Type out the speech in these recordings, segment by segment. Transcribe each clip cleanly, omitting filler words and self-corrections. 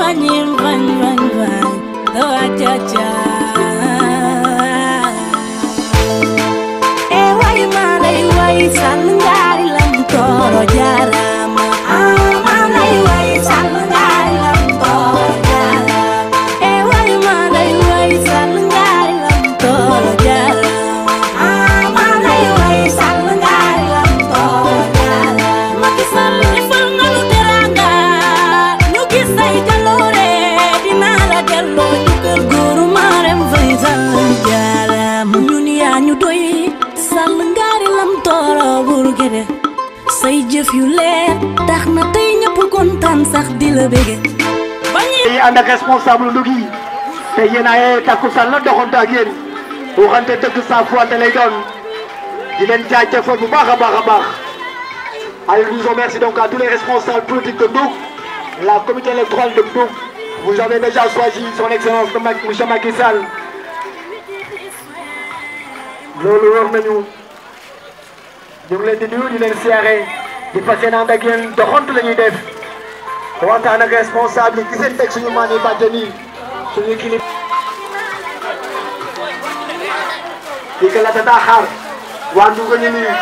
banyim bany bany bany do achacha e way malay way salngari lam toro jarama malay way salngari lam toro jarama e way malay way salngari lam toro jarama malay way salngari lam toro jarama makisal ifal ngalu teranga ñu gis say jaloore dinala dello ci kër góoru marem fay sal jarama ñun yaa ñu doy sal ngari lam toro burgede say jëf yu leer tax na tey ñëpp kontaan sax di la bége yi ànd ak responsable Ndougui te yéen ay takkusaan la doxantu ak yéen waxante dëgg sa fois lay doon di leen jaajëfal bu baax a baax. Allez, nous remercie donc à tous les responsables politiques de Ndouk, la comité électorale de Ndouk. Vous avez déjà choisi son excellence monsieur Macky Sall. loolu war nañu ñu ngi leen di nuyu di leen siyaare di fas yéene ànd ak yéen doxantu la ñuy def waxtaan ak responsable yi ki seen teg suñu maan yi bàjjen yi suñu kilif di ko la tata xaar waa Ndouk ñu nii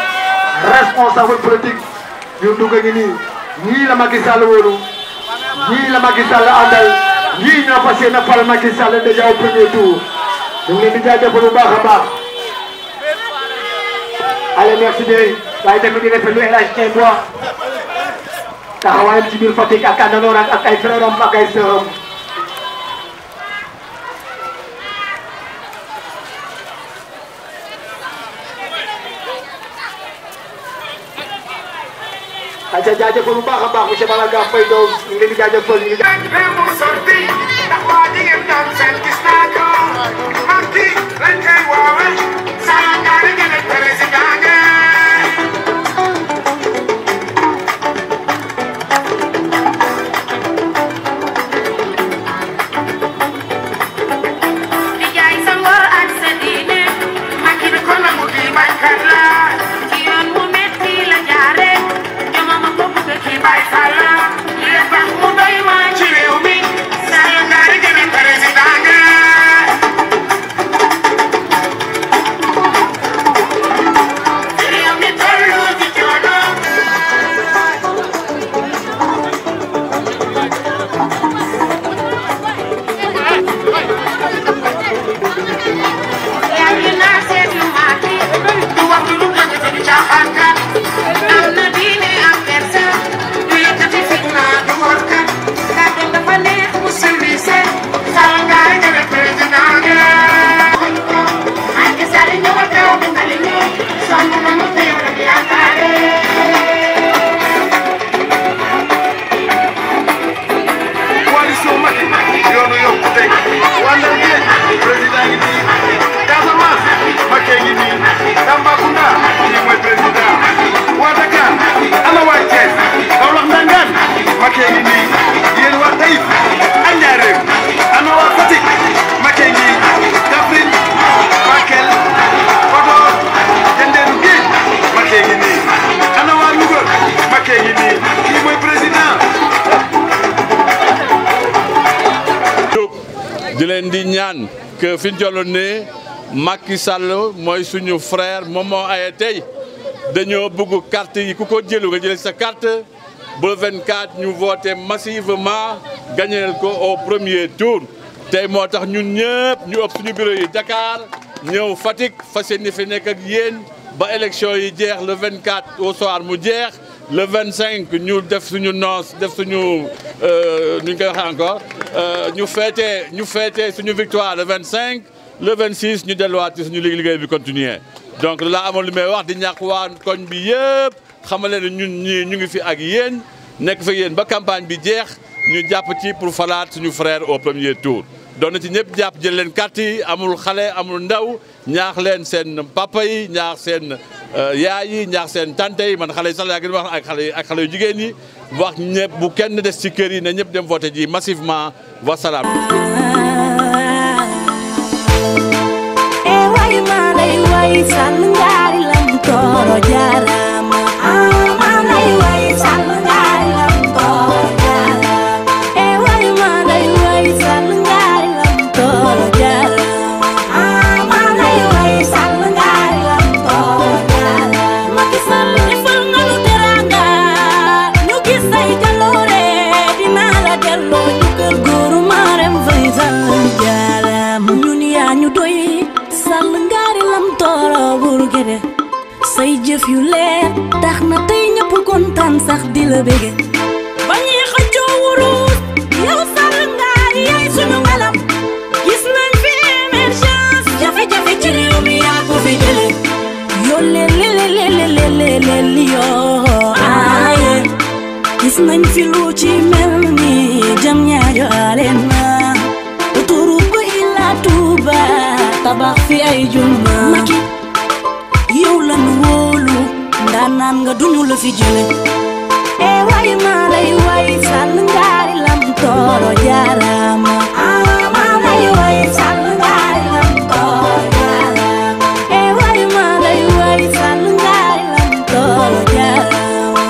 responsable politique yu Ndouk ngi nii ñii la Macky Sall wóolu ñii la Macky Sall àndal ñii ñoo fas yéene fal Macky Sall déjà au premier tour ñu ngi leen di jaajëfal bu baax a baax. Allez, merci bien. waaye tamit di rafetlu El Hadj Kembois taxawaayam ci biir Fatick ak àndandoo ak ay frères am ak ay sœurs am. ayca jaajëfal bu baax a baax monsieur Balaga Faye Diop ñu ngi leen di jaajëfal ñu ngi di leen di ñaan que fi ñu jolloon ne Macky Sall mooy suñu frère moom moo aye tey dañoo bëgg carte yi ku ko jëlu nga jëlee sa carte ba 24 ñu voté massivement gagné ko au premier tour tey moo tax ñun ñëpp ñu ëpp suñu bureau yi Dakar ñëw Fatick fas yéene fi nekk ak yéen ba élection yi jeex le 24 au soir mu jeex le 25 ñu def suñu noos def suñu nu ñu koy waxee encore ñu féete suñu victoire le 25 le 26 ñu delluwaat ci suñu liggéey bi continuer donc laa amoon lu may wax di ñàkk waa koñ bi yëpp xamale ne ñun ñii ñu ngi fi ak yéen nekk fa yéen ba campagne bi jeex ñu jàpp ci pour falaat suñu frère au premier tour. doon na ci ñëpp jàpp jël leen carte yi amul xale amul ndaw ñaax leen seen papa yi ñaax seen yaay yi ñaax seen tante yi man xale yi sax yaa ngi wax ak xale yu jigéen yi wax ñëpp bu kenn des ci kër yi na ñëpp dem voté ji massivement wasalaam. Salangari lam toro jarama say jaloore dinaa la delloo njukkal góoru Marème Faye Sall jaaraama ñun yaa ñu doy Sall ngaari lam tooro bur gede say jëf yu leer tax na tey ñëpp kontaan sax di la bége ba ñuy xëccoo wurus yow Sall ngaari yaay suñu ngalam gis nañ fi émergence jafe-jafe ci réew mi yaa ko fi jële yoo lelelelelelelelel yoo aaye gis nañ fi lu ci mel ni jam ñaajo arena autoroute ba Ila Touba tabax fi ay juma Macky yow la nu wóolu ndaanaan nga duñu la fi jële way maa lay way Sall ngaari lam tooro jaaraama maa lay way Sall ngaari lam tooro jaaraama way maa lay way Sall ngaari lam tooro jaaraama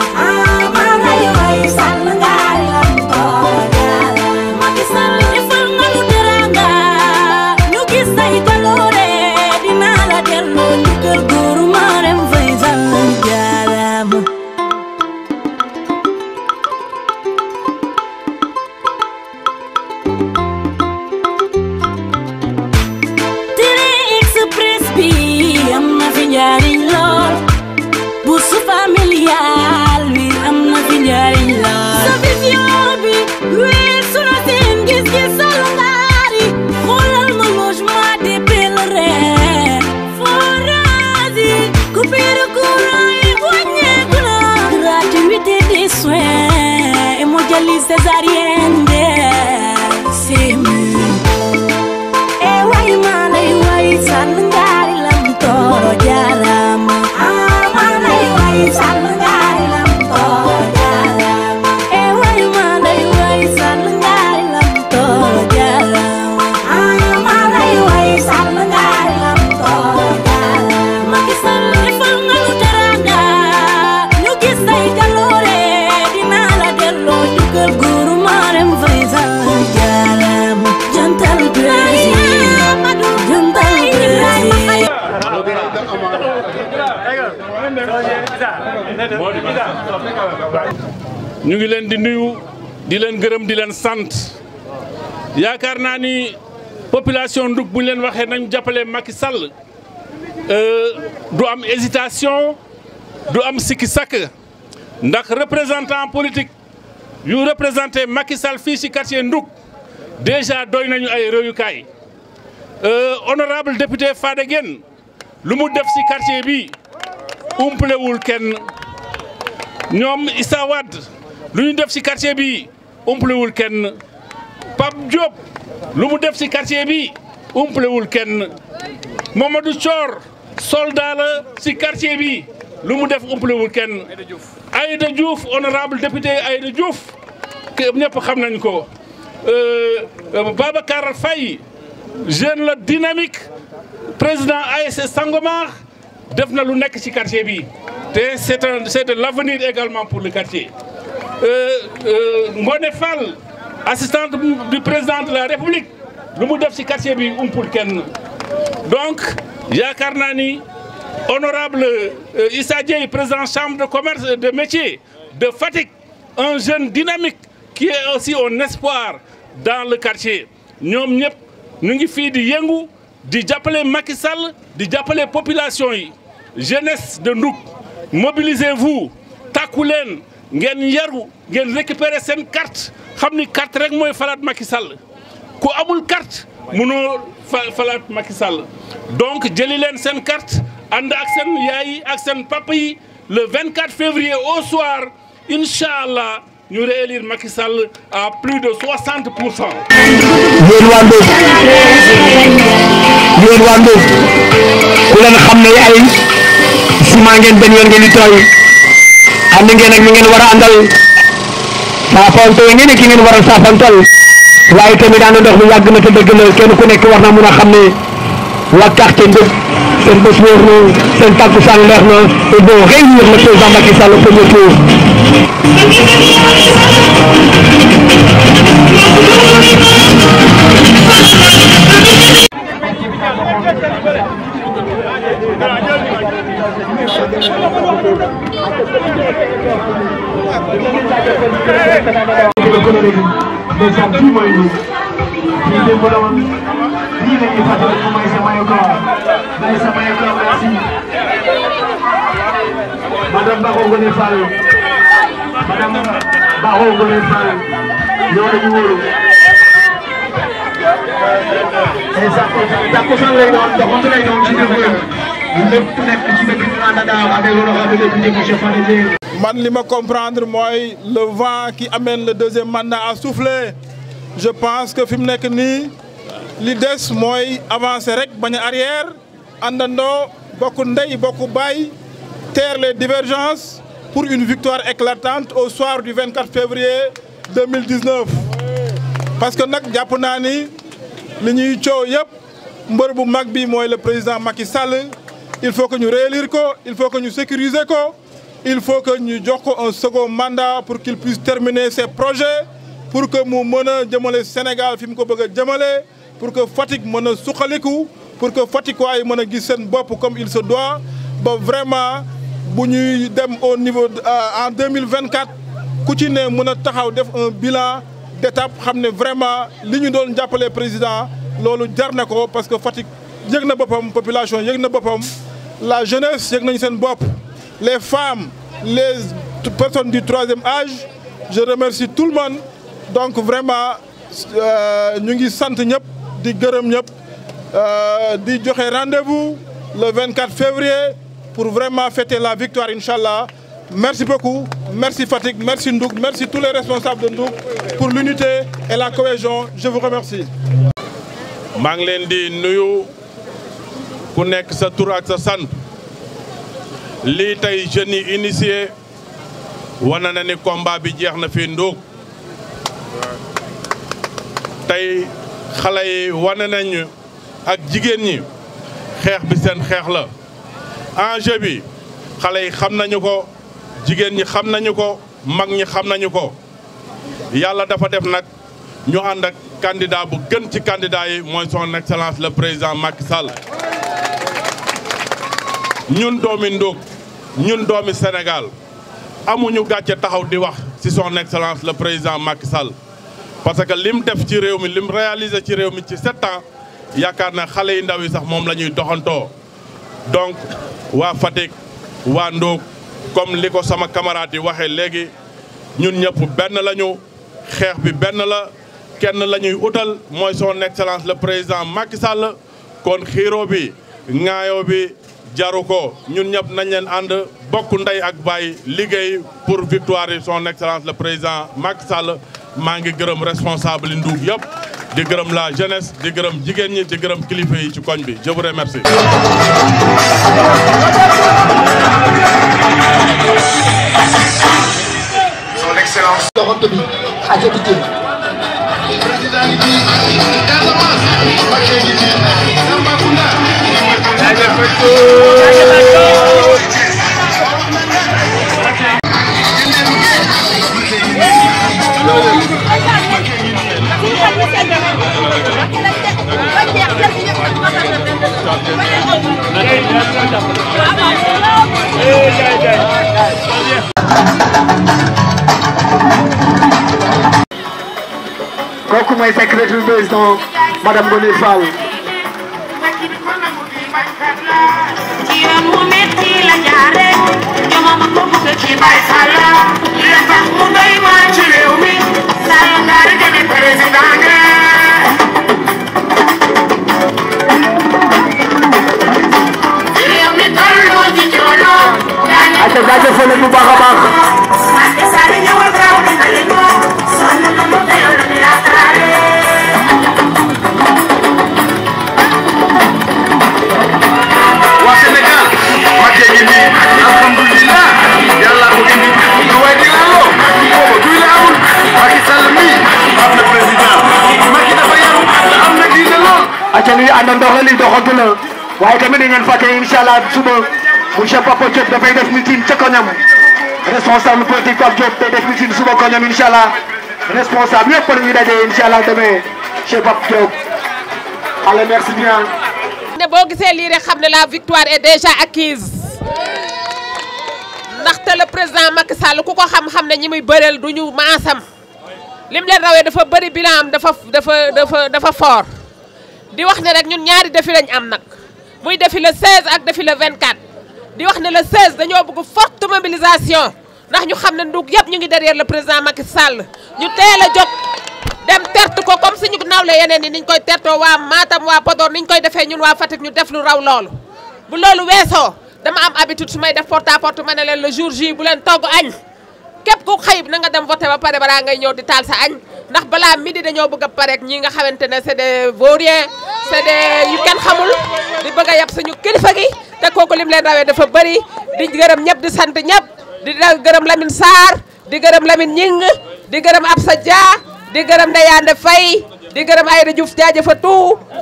maa lay way Sall ngaari lam tooro jaaraama Macky Sall defal nga nu teranga ñu gis say jaloore dinaa la delloo njukkal góoru Marème Faye Sall jaaraama njariñ lool bourse familiale bi am na fi njariñ lool sa vision bi weesu na seen gis-gis Sall ngaari xoolal ma logement des pèlerins forage yi coupure de courant yi wàññeeku na gratuité des soins hémodialyse césarienne way maa lay way Sall ngaari lam tooro jaaraama maa lay way Sall ngaari lam tooro jaaraama way maa lay way Sall ngaari lam tooro jaaraama maa lay way Sall ngaari lam tooro jaaraama Macky Sall defal nga nu teranga ñu gis say jaloore dinaa la delloo njukkal góoru Marème Faye Sall jaaraama jantal ñu ngi leen di nuyu di leen gërëm di leen sant yaakaar naa ni population Ndouck bu ñu leen waxee nañu jàppale Macky Sall du am hésitation du am sikki sakk ndax représentant politique yu représenté Macky Sall fii ci quartier Ndouck déjà doy nañu ay royukaay honorable député Fada Guène lu mu def ci quartier bi umpalewul kenn ñoom Issa Wade lu ñu def ci quartier bi umpalewul kenn Pape Diop lu mu def ci quartier bi umpalewul kenn Mamadou Thior soldat la ci quartier bi lu mu def umpalewul kenn Aïda Diouf honorable député Aïda Diouf ñëpp xam nañ ko Babacar Faye jeune la dynamique président ASC Sangomar def na lu nekk ci quartier bi te c'est de l'avenir également pour le quartier Ngoné Fall assistante du président de la République lu mu def ci quartier bi umpul kenn donc yaakaar naa ni honorable Issa Dieye président chambre de commerce et de métier de Fatick un jeune dynamique qui est aussi un espoir dans le quartier ñoom ñëpp ñu ngi fii di yëngu di jàppale Macky Sall di jàppale population yi jeunesse de Ndouck mobilisez-vous takku leen ngeen yaru ngeen récupérer seen carte xam ni carte rek mooy falaat Macky Sall ku amul carte mënoo falaat Macky Sall donc jëli leen seen carte ànd ak seen yaay yi ak seen papa yi le 24 février au soir incha allah ñu réélire Macky Sall à plus de 60%. yéen waa Ndouck ku leen xam ne ay ciment ngeen benn yoon ngeen di tooy ànd ngeen ak ñi ngeen war a àndal saafantoo ngeen ak ki ngeen war a saafantal waaye tamit ànd ndox mi yàgg na te dëgg la kenn ku nekk war na mun a xam ne waa quartier Ndouck seen bés wóor na seen takkusaan leer na et bon réunir le président Macky Sall au premier tour. Madame Baron Ngoné Fall, Madame Baron Ngoné Fall, ñoo dañu wóolu. Takkusaan lay doon doxantu lay doon ci lépp nekk ci dëkk bi Ndar avec l'honorable député monsieur Fadel. Man li ma comprendre mooy le vent qui amène le deuxième mandat à souffler. Je pense que fi mu nekk nii li des mooy avancer rek bañ a arrière àndandoo bokk ndey bokk baay taire les divergences pour une victoire éclatante au soir du 24 février 2019. Parce que nag jàpp naa ni li ñuy coow yëpp mbër bu mag bi mooy le président Macky Sall. Il faut que ñu réélire ko, il faut que ñu sécuriser ko, il faut que ñu jox ko un second mandat pour qu'il puisse terminer ses projets, pour que mu mën a jëmale Sénégal fi mu ko bëgg a jëmale, pour que Fatick mën a suqaliku, pour que Fatick waay mën a gis seen bopp comme il se doit. Ba vraiment bu ñuy dem au niveau en 2024 ku ci ne mën a taxaw def un bilan d'étape xam ne vraiment li ñu doon jàppale président loolu jar na ko parce que Fatick yëg na boppam population yëg na boppam la jeunesse yëg nañu seen bopp les femmes les personnes du troisième âge je remercie tout le monde donc vraiment ñu ngi sant ñëpp di gërëm ñëpp di joxe rendez-vous le 24 février pour vraiment fêter la victoire inchallah. Merci beaucoup, merci Fatick, merci Ndouk, merci tous les responsables de Ndouk pour l'unité et la cohésion. Je vous remercie. maa ngi leen di nuyu ku nekk sa tur ak sa sant lii tey jeunes yi initié wane na ni combat bi jeex na fi Ndouk tey xale yi wane nañu ak jigéen ñi xeex bi seen xeex la enjeu bi xale yi xam nañu ko jigéen ñi xam nañu ko mag ñi xam nañu ko yàlla dafa def nag ñu ànd ak candidat bu gën ci candidat yi mooy son excellence le président Macky Sall ñun doomi Ndouk ñun doomi Sénégal amuñu gàcce taxaw di wax ci son excellence le président Macky Sall parce que lim def ci réew mi lim réalisé ci réew mi ci 7 ans yaakaar na xale yi ndaw yi sax moom la ñuy doxantoo donc waa Fatick waa Ndouk comme li ko sama camarade yi waxee léegi ñun ñëpp benn lañu xeex bi benn la kenn la ñuy utal mooy son excellence le président Macky Sall kon xiiroo bi ŋaayoo bi jaru ko ñun ñëpp nañ leen ànd bokk ndey ak baay liggéey pour victoire yi son excellence le président Macky Sall maa ngi gërëm responsable yi Ndouk yëpp di gërëm la jeunesse di gërëm jigéen ñi di gërëm kilifa yi ci koñ bi je vous remercie. Son excellence. doxantu bi activité. kooku mooy secrétaire président madame Ngoné Fall. ate jaajëfal bu baax a baax. waa Sénégal Macky ngi nii alhamdulilah yàlla ko indi lu waay di laaloo boobu duy la amul Macky Sall mi am na président Macky dafa yaru te am na diine lool. acca li àndandoo la li doxantu la waaye tamit di ngeen fàtte incha allah suba monsieur Papa Diop dafay def meeting ca koñam responsable politique Pape Diop day def meeting suba koñam incha allah responsable yëpp la ñuy daje incha allah demee chez Pape Diop. allez merci bien. ne boo gisee lii rek xam ne la victoire est déjà acquise ndaxte le président Macky Sall ku ko xam-xam ne ñi muy bëreel du ñu maasam lim leen rawee dafa bëri bilan am dafa fort di wax ne rek ñun ñaari défi lañ am nag muy défi le 16 ak défi le 24 di wax ne le 16 dañoo bëgg forte mobilisation ndax ñu xam ne Ndouk yëpp ñu ngi derrière le président Macky Sall ñu teel a jóg dem tertu ko comme suñu nawle yeneen yi niñ koy tertoo waa Matam waa Podor niñ koy defee ñun waa Fatick ñu def lu raw loolu bu loolu weesoo dama am habitude su may def porte à porte ma ne leen le jour J bu leen togg añ képp ku xëyib na nga dem voté ba pare balaa ngay ñëw di taal sa añ ndax balaa midi dañoo bëgg a pareek ñi nga xamante ne c'est des vauriens c'est des yu kenn xamul di bëgg a yab suñu kilifa gi te kooku lim leen rawee dafa bëri di gërëm ñëpp di sant ñëpp di gërëm Lamine Sarr di gërëm Lamine Ñing di gërëm Absa Dia di gërëm Ndeyande Faye di gërëm Aïda Diouf jaajëfatu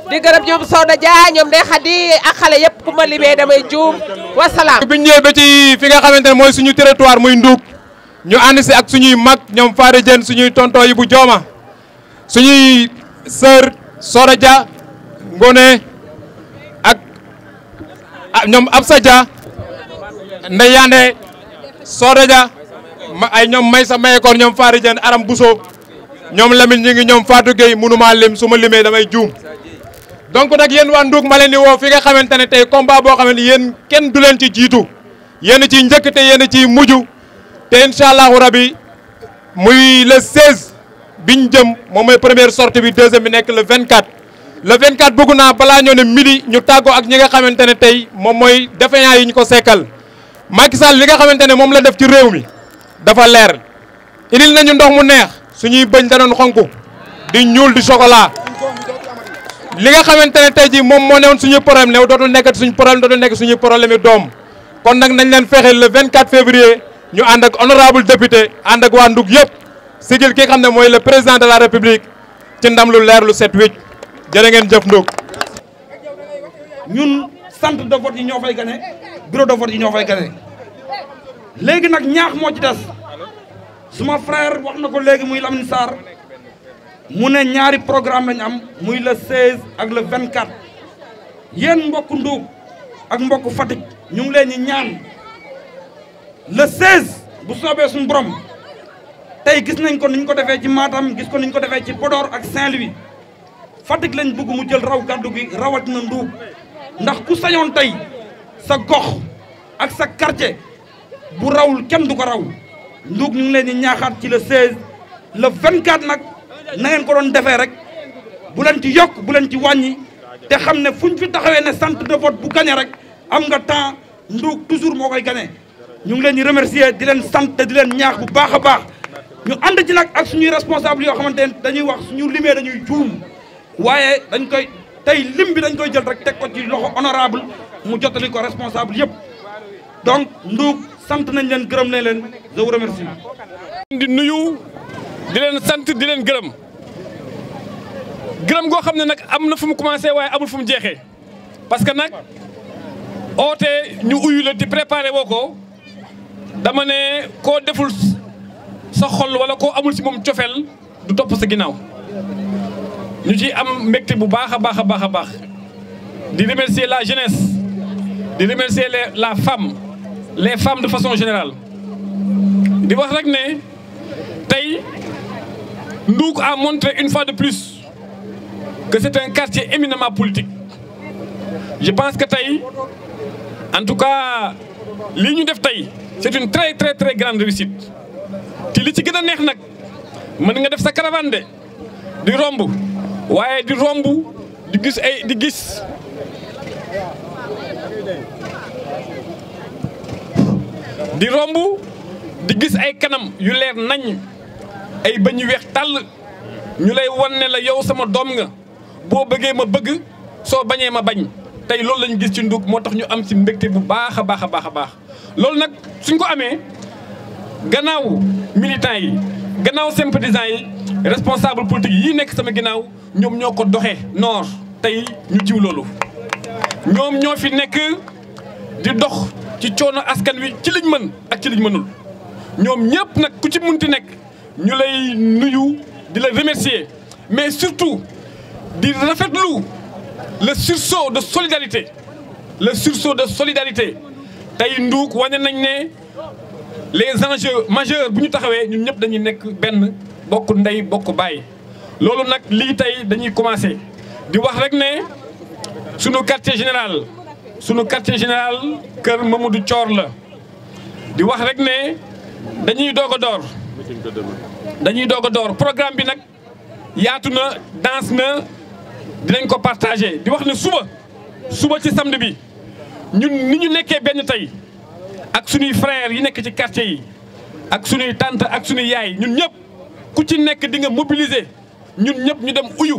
di gërëm ñoom Soda Dia ñoom Ndeye Khady ak xale yëpp ku ma limee damay juum wasalaam. bi ñu ñëwee ba ci fi nga xamante ne mooy suñu territoire muy Ndouk ñu ànd si ak suñuy mag ñoom Fara Diène suñuy tonton yi bu jooma suñuy sœur Soda Dia Ngone ak ñoom Absa Dia Ndeyande Soda Dia ay ñoom Maysa Mayekoor ñoom Fara Diène Aram Bousso ñoom Lamine ñi ngi ñoom Fatou Gueye mënuma lim su ma limee damay juum donc nag yéen waa Ndouk ma leen di woo fi nga xamante ne tey combat boo xam ne yéen kenn du leen ci jiitu yéen ciy njëkk te yéen ciy mujj te incha allahu rabi muy le 16 biñ jëm moom mooy première sortie bi deuxième bi nekk le 24. le 24 bëgg naa balaa ñoo ne midi ñu tàggoo ak ñi nga xamante ne tey moom mooy défaillant yi ñu ko sekkal Macky Sall li nga xamante ne moom la def ci réew mi dafa leer indil nañu ndox mu neex. suñuy bëñ da doon xonku di ñuul di chocolat li nga xamante ne tey jii moom moo newoon suñu problème ne dootul nekk suñu problème dootul nekk suñu problème yi doom kon nag nañ leen fexe le 24 février ñu ànd ak honorable député ànd ak waa Ndouk yëpp sigil ki nga xam ne mooy le président de la république ci ndam lu leer lu set wicc jërë ngeen jëf Ndouk. ñun centre de vote yi ñoo fay gagné bureau de vote yi ñoo fay gagné léegi nag ñaax moo ci des. suma frère wax na ko léegi muy Lamine Sarr mu ne ñaari programme lañ am muy le 16 ak le 24 yéen mbokku Ndouk ak mbokku Fatick ñu ngi leen ñi ñaan le 16 bu soobee suñu borom tey gis nañ ko niñ ko defee ci Matam gis ko niñ ko defee ci Podor ak Saint-Louis Fatick lañ bëgg mu jël raw gàddu gi rawat na Ndouk ndax ku sañoon tey sa gox ak sa quartier bu rawul kenn du ko raw Ndouk ñu ngi leen di ñaaxaat ci le 16 le 24 nag na ngeen ko doon defee rek bu leen ci yokk bu leen ci wàññi te xam ne fuñ fi taxawee ne centre de vote bu gagné rek am nga temps Ndouk toujours moo koy gagné ñu ngi leen di remercier di leen sant te di leen ñaax bu baax a baax ñu ànd ci nag ak suñuy responsable yoo xamante ne dañuy wax suñu limee dañuy juum waaye dañ koy tey lim bi dañ koy jël rek teg ko ci loxo honorable mu jottali ko responsable yëpp donc Ndouk sant nañ leen gërëm nañ leen je vous remercie. di nuyu di leen sant di leen gërëm goo xam ne nag am na fu mu commencé waaye amul fu mu jeexee parce que nag oote ñu uyu la di préparé woo ko dama ne koo deful sa xol wala koo amul si moom cofeel du topp sa ginnaaw ñu ci am mbégte bu baax a baax a baax a baax di remercier la jeunesse di remercier les femmes de façon générale di wax rek ne tey Ndouk a montré une fois de plus que c'est un quartier éminemment politique je pense que tey en tout cas li ñu def tey c'est une très très très grande réussite te li ci gën a neex nag mën nga def sa caravane de di romb waaye di romb di gis di gis ay kanam yu leer nañ ay bëñ yu weex tàll ñu lay won ne la yow sama doom nga boo bëggee ma bëgg soo bañee ma bañ tey loolu lañu gis ci Ndouk moo tax ñu am ci mbégte bu baax a baax a baax a baax loolu nag suñ ko amee gannaaw militants yi gannaaw sympathisants yi responsable politique yi nekk sama ginnaaw ñoom ñoo ko doxee noor tey ñu jiw loolu ñoom ñoo fi nekk di dox ci coono askan wi ci liñ mën ak ci liñ mënul ñoom ñëpp nag ku ci munti nekk ñu lay nuyu di la remercier mais surtout di rafetlu le sursaut de solidarité tey Ndouk wane nañ ne les enjeux majeurs bu ñu taxawee ñun ñëpp dañuy nekk benn bokk ndey bokk baay. loolu nag lii tey dañuy commencé di wax rek ne sunu quartier général kër Mamadou Thior la di wax rek ne dañuy doog a door programme bi nag yaatu na danse na dinañ ko partagé di wax ne suba ci samedi bi ñun ni ñu nekkee benn tey ak sunuy frères yi nekk ci quartier yi ak sunuy tante ak sunuy yaay ñun ñëpp ku ci nekk di nga mobiliser ñun ñëpp ñu dem uyu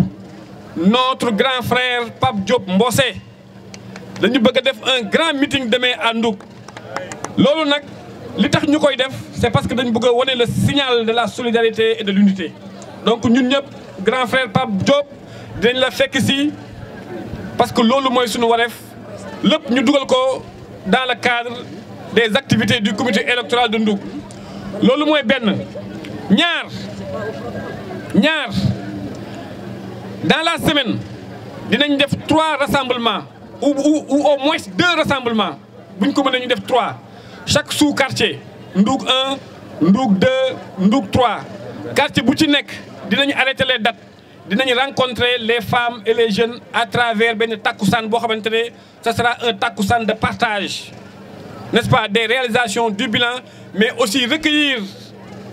notre grand frère Pape Diop Mbossé dañu bëgg a def un grand meeting demain à Ndouk loolu nag li tax ñu koy def c'est parce que dañu bëgg a wane le signal de la solidarité et de l'unité donc ñun ñëpp grand frère Pape Diop dinañ la fekk si parce que loolu mooy suñu wareef lépp ñu dugal ko dans le cadre des activités du comité électoral de Ndouk loolu mooy benn ñaar dans la semaine dinañ def 3 rassemblements ou au moins 2 rassemblements bu ñu ko mënee ñu def 3 chaque sous-quartier Ndouk 1 Ndouk 2 Ndouk 3 quartier bu ci nekk dinañu arrêter les dates dinañu rencontrer les femmes et les jeunes à travers benn takkusaan boo xamante ne ça sera un takkusaan de partage n'est-ce pas des réalisations du bilan mais aussi recueillir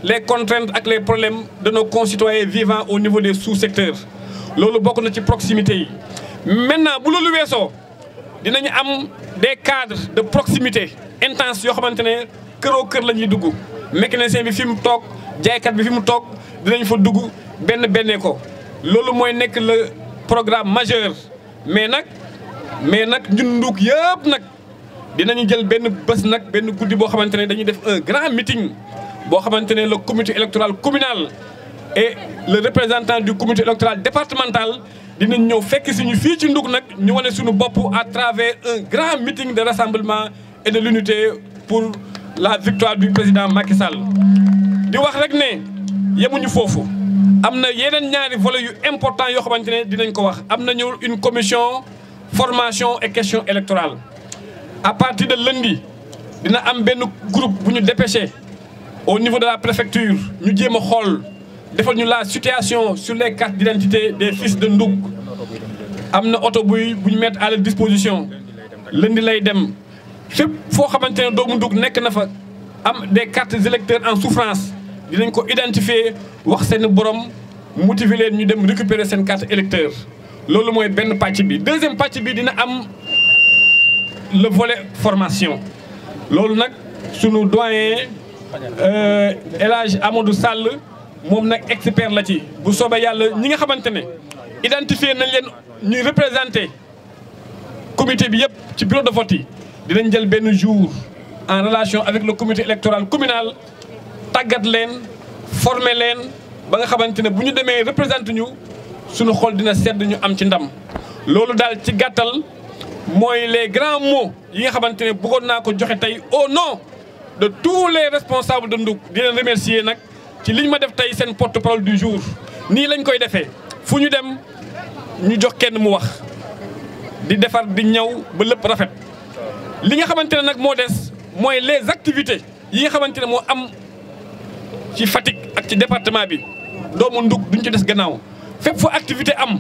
les contraintes ak les problèmes de nos concitoyens vivant au niveau des sous-secteurs loolu bokk na ci proximité yi maintenant bu loolu weesoo dinañu am des cadres de proximité intense yoo xamante ne këroo kër la ñuy dugg mécanicien bi fi mu toog jaaykat bi fi mu toog dinañ fa dugg bennee ko loolu mooy nekk le programme majeur mais nag ñun Ndouk yëpp nag dinañu jël benn bés nag benn guddi boo xamante ne dañuy def un grand meeting boo xamante ne le comité électoral communal et le représentant du comité électoral départemental dinañ ñëw fekk si ñu fii ci Ndouk nag ñu wane suñu bopp à travers un grand meeting de rassemblement et de l'unité pour la victoire du président Macky Sall. di wax rek ne yemuñu foofu am na yeneen ñaari volets yu important yoo xamante ne dinañ ko wax am nañu une commission formation et question électorale à partir de lundi dina am benn groupe bu ñu dépêché au niveau de la préfecture ñu jéem a xool defal ñu la situation sur les cartes d'identité des fils de Ndouk am na oto bu ñu mettre à leur disposition lundi lay dem fépp foo xamante ne doomu Ndouk nekk na fa am des cartes électeurs en souffrance dinañ ko identifier wax seen borom motiver leen ñu dem récupérer seen carte électeur loolu mooy benn pàcc bi deuxième pàcc bi dina am le volet formation loolu nag sunu doyen El Hadj Amadou Sall moom nag expert la ci bu soobee yàlla ñi nga xamante ne identifier nañ leen ñuy représenter comité bi yëpp ci bureau de vote yi dinañ jël benn jour en relation avec le comité électoral communal tàggat leen former leen ba nga xamante ne bu ñu demee représenter ñu suñu xol dina sedd ñu am ci ndam loolu daal ci gàttal mooy les grands mots yi nga xamante ne bëggoon naa ko joxe tey au nom de tous les responsables de Ndouk di leen remercier nag ci li ñu ma def tey seen porte-parole du jour nii lañ koy defee fu ñu dem ñu jox kenn mu wax di defar di ñëw ba lépp rafet li nga xamante ne nag moo des mooy les activités yi nga xamante ne moo am ci Fatick ak ci département bi doomu Ndouk duñ ci des gannaaw fépp fu activité am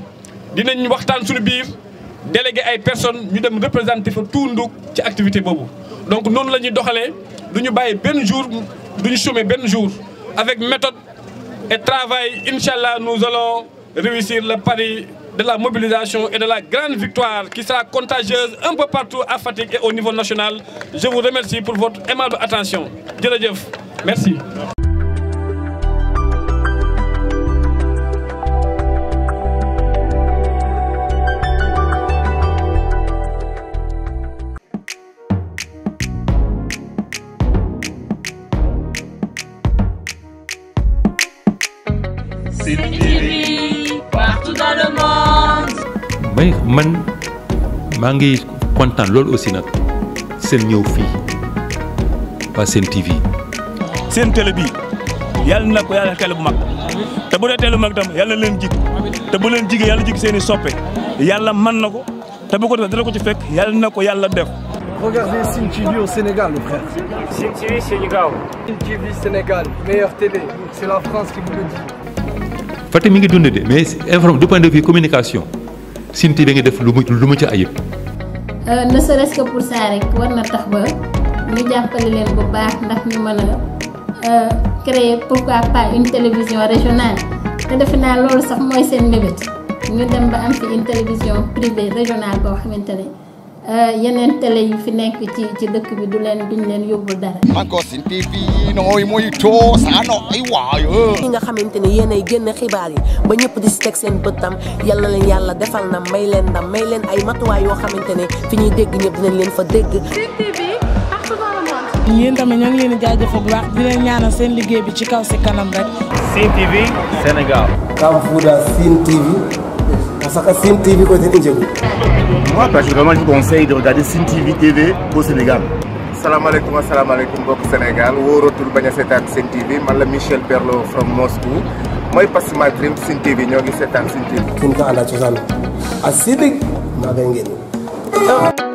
dinañ waxtaan suñu biir délégué ay personnes ñu dem représenter fa tout Ndouk ci activité boobu donc noonu la ñuy doxalee du ñu bàyyi benn jour du ñu chômer benn jour avec méthode et travail inchallah nous allons réussir le pari de la mobilisation et de la grande victoire qui sera contagieuse un peu partout à Fatick et au niveau national. Je vous remercie pour votre aimable attention. Jërëjëf. Merci. man maa ngi kontaan loolu aussi nag seen ñëw fii waa Sen TV. seen télé bi yàlla na ko yàlla télé bu mag te bu dee télé bu mag tam yàlla leen jig te bu leen jigee yàlla jig seen i soppe yàlla mën na ko te bu ko defee dana ko ci fekk yàlla na ko yàlla def. Regardez Sen TV au Sénégal, le frère. Sen TV Sénégal. Sen TV Sénégal, meilleure télé. C'est la France qui vous le dit. Fatick mi ngi dund de mais du point de vue communication Sen TV nga def lu mu ci ayib. ne serait-ce que pour ça rek war na tax ba ñu jàppale leen bu baax ndax ñu mën a créer pourquoi pas une télévision régionale te defe naa loolu sax mooy seen mébét ñu dem ba am fi une télévision privée régionale boo xamante ne yeneen télé yi fi nekk ci dëkk bi duñ leen yóbbul dara. encore Sen TV nooy mooy coosaano ay waayo. ñi nga xamante ne yéenay génn xibaar yi ba ñëpp di si teg seen bëttam yal na leen yàlla defal na may leen ndam may leen ay matuwaay yoo xamante ne fi ñuy dégg ñëpp dinañ leen fa dégg. Sen TV partout dans le monde. yéen tamit ñoo ngi leen di jaajëfal bu baax di leen ñaanal seen liggéey bi ci kaw si kanam rek. Sen TV Sénégal. Kamfuda Sen TV. Parce que Sen TV côté Ndjegu. Moi personnellement je vous conseille de regarder Sen TV au Sénégal. Assalamualaikum mbokk Sénégal wóoratul bañ a seetaan Sen TV man la Michel Perlo from Moscou mooy Passima Dream Sen TV ñoo ngi seetaan Sen TV. kin ka anda cosaan a sidik maa ngay ngeen